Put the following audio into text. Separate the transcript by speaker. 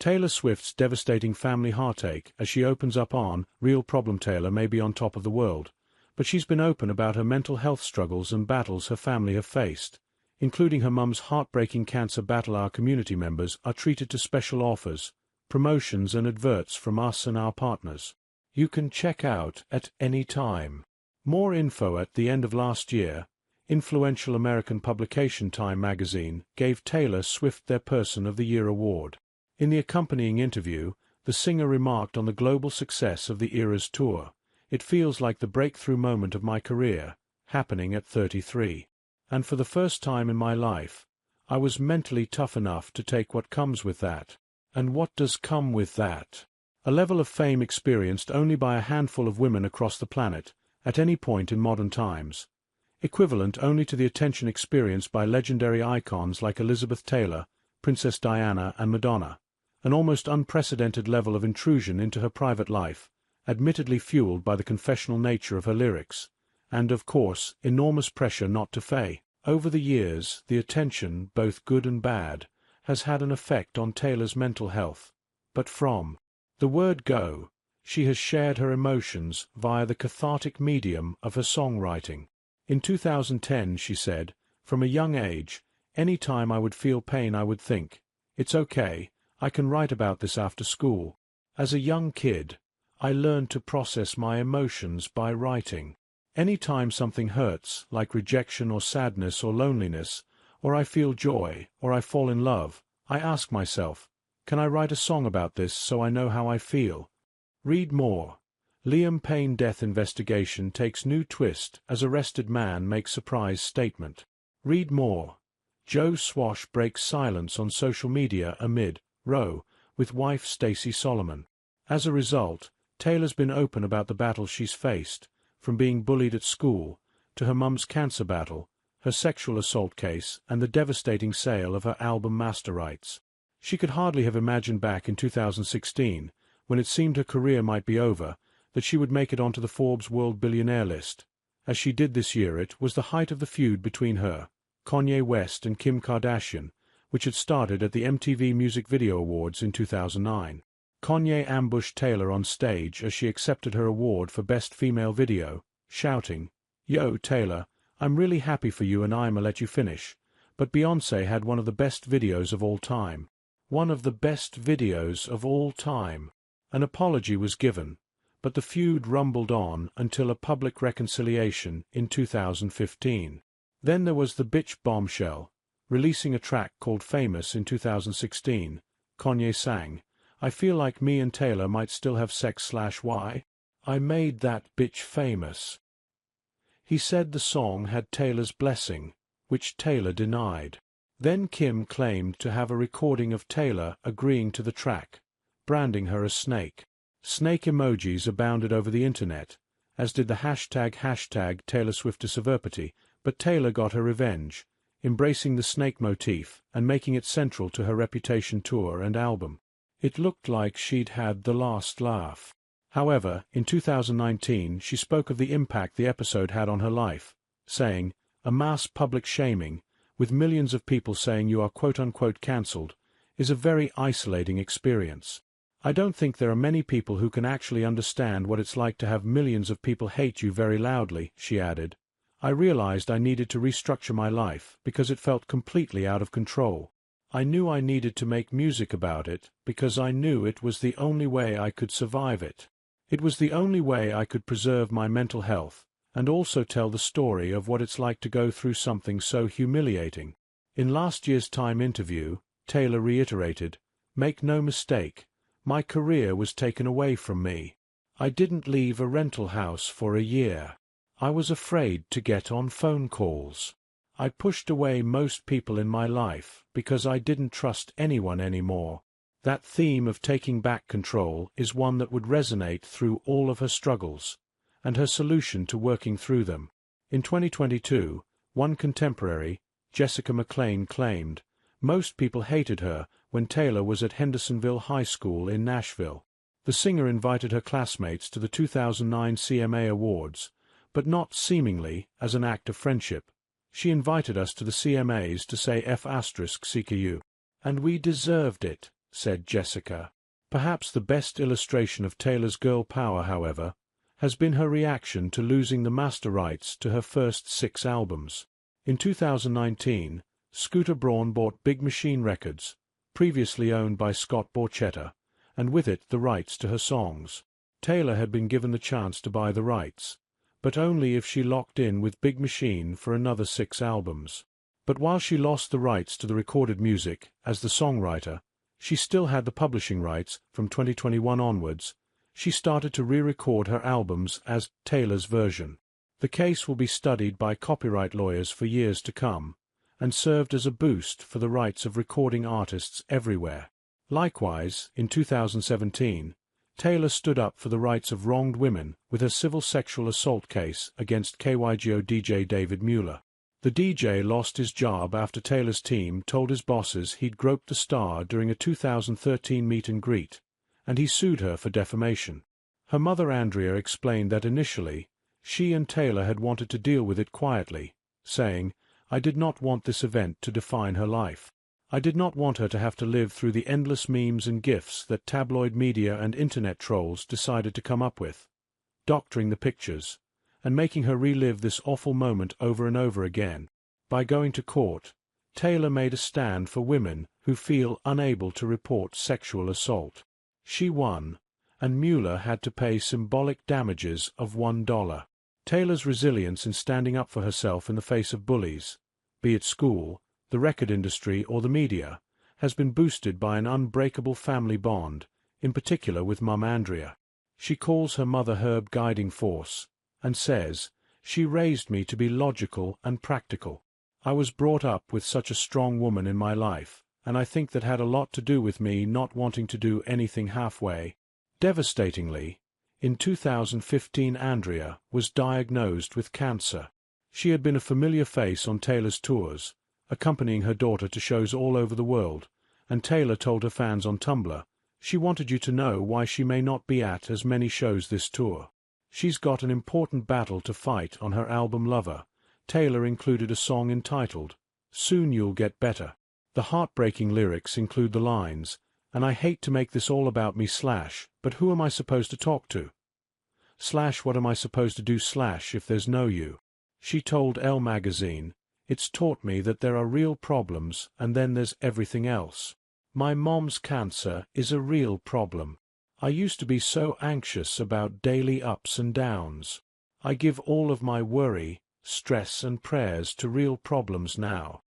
Speaker 1: Taylor Swift's devastating family heartache as she opens up on Real Problem. Taylor may be on top of the world, but she's been open about her mental health struggles and battles her family have faced, including her mum's heartbreaking cancer battle. Our community members are treated to special offers, promotions and adverts from us and our partners. You can check out at any time. More info. At the end of last year, influential American publication Time magazine gave Taylor Swift their Person of the Year award. In the accompanying interview, the singer remarked on the global success of the Eras tour. It feels like the breakthrough moment of my career, happening at 33. And for the first time in my life, I was mentally tough enough to take what comes with that. And what does come with that? A level of fame experienced only by a handful of women across the planet, at any point in modern times. Equivalent only to the attention experienced by legendary icons like Elizabeth Taylor, Princess Diana and Madonna. An almost unprecedented level of intrusion into her private life, admittedly fueled by the confessional nature of her lyrics, and of course, enormous pressure not to fade. Over the years, the attention, both good and bad, has had an effect on Taylor's mental health. But from the word go, she has shared her emotions via the cathartic medium of her songwriting. In 2010 she said, "From a young age, any time I would feel pain I would think, it's okay, I can write about this after school. As a young kid, I learned to process my emotions by writing. Any time something hurts, like rejection or sadness or loneliness, or I feel joy, or I fall in love, I ask myself, can I write a song about this so I know how I feel?" Read more. Liam Payne death investigation takes new twist as arrested man makes surprise statement. Read more. Joe Swash breaks silence on social media amid Roe with wife Stacey Solomon. As a result, Taylor's been open about the battle she's faced, from being bullied at school, to her mum's cancer battle, her sexual assault case and the devastating sale of her album master rights. She could hardly have imagined back in 2016, when it seemed her career might be over, that she would make it onto the Forbes World Billionaire list. As she did this year. It was the height of the feud between her, Kanye West and Kim Kardashian, which had started at the MTV Music Video Awards in 2009. Kanye ambushed Taylor on stage as she accepted her award for Best Female Video, shouting, "Yo, Taylor, I'm really happy for you and I'ma let you finish, but Beyoncé had one of the best videos of all time." One of the best videos of all time. An apology was given, but the feud rumbled on until a public reconciliation in 2015. Then there was the bitch bombshell. Releasing a track called Famous in 2016, Kanye sang, "I feel like me and Taylor might still have sex/why? I made that bitch famous." He said the song had Taylor's blessing, which Taylor denied. Then Kim claimed to have a recording of Taylor agreeing to the track, branding her as Snake. Snake emojis abounded over the internet, as did the hashtag Taylor Swift Discoverpity, but Taylor got her revenge, embracing the snake motif and making it central to her Reputation tour and album. It looked like she'd had the last laugh. However, in 2019 she spoke of the impact the episode had on her life, saying, "A mass public shaming, with millions of people saying you are quote-unquote cancelled, is a very isolating experience. I don't think there are many people who can actually understand what it's like to have millions of people hate you very loudly," she added. "I realized I needed to restructure my life because it felt completely out of control. I knew I needed to make music about it because I knew it was the only way I could survive it. It was the only way I could preserve my mental health and also tell the story of what it's like to go through something so humiliating." In last year's Time interview, Taylor reiterated, "Make no mistake, my career was taken away from me. I didn't leave a rental house for a year. I was afraid to get on phone calls. I pushed away most people in my life because I didn't trust anyone anymore." That theme of taking back control is one that would resonate through all of her struggles, and her solution to working through them. In 2022, one contemporary, Jessica McLean, claimed, "Most people hated her when Taylor was at Hendersonville High School in Nashville." The singer invited her classmates to the 2009 CMA Awards, but not seemingly as an act of friendship. "She invited us to the CMAs to say F*CKU. And we deserved it. said Jessica. Perhaps the best illustration of Taylor's girl power, however, has been her reaction to losing the master rights to her first 6 albums. In 2019, Scooter Braun bought Big Machine Records, previously owned by Scott Borchetta, and with it the rights to her songs. Taylor had been given the chance to buy the rights, but only if she locked in with Big Machine for another 6 albums. But while she lost the rights to the recorded music as the songwriter, she still had the publishing rights from 2021 onwards. She started to re-record her albums as Taylor's version. The case will be studied by copyright lawyers for years to come, and served as a boost for the rights of recording artists everywhere. Likewise, in 2017, Taylor stood up for the rights of wronged women with her civil sexual assault case against KYGO DJ David Mueller. The DJ lost his job after Taylor's team told his bosses he'd groped the star during a 2013 meet and greet, and he sued her for defamation. Her mother Andrea explained that initially, she and Taylor had wanted to deal with it quietly, saying, "I did not want this event to define her life. I did not want her to have to live through the endless memes and GIFs that tabloid media and internet trolls decided to come up with, doctoring the pictures, and making her relive this awful moment over and over again." By going to court, Taylor made a stand for women who feel unable to report sexual assault. She won, and Mueller had to pay symbolic damages of $1. Taylor's resilience in standing up for herself in the face of bullies, be it school, the record industry or the media, has been boosted by an unbreakable family bond, in particular with Mum Andrea. She calls her mother her guiding force, and says, "She raised me to be logical and practical. I was brought up with such a strong woman in my life, and I think that had a lot to do with me not wanting to do anything halfway." Devastatingly, in 2015 Andrea was diagnosed with cancer. She had been a familiar face on Taylor's tours, accompanying her daughter to shows all over the world, and Taylor told her fans on Tumblr, "She wanted you to know why she may not be at as many shows this tour. She's got an important battle to fight." On her album Lover, Taylor included a song entitled, "Soon You'll Get Better." The heartbreaking lyrics include the lines, "And I hate to make this all about me / but who am I supposed to talk to? / what am I supposed to do / if there's no you?" She told Elle magazine, "It's taught me that there are real problems and then there's everything else. My mom's cancer is a real problem. I used to be so anxious about daily ups and downs. I give all of my worry, stress and prayers to real problems now."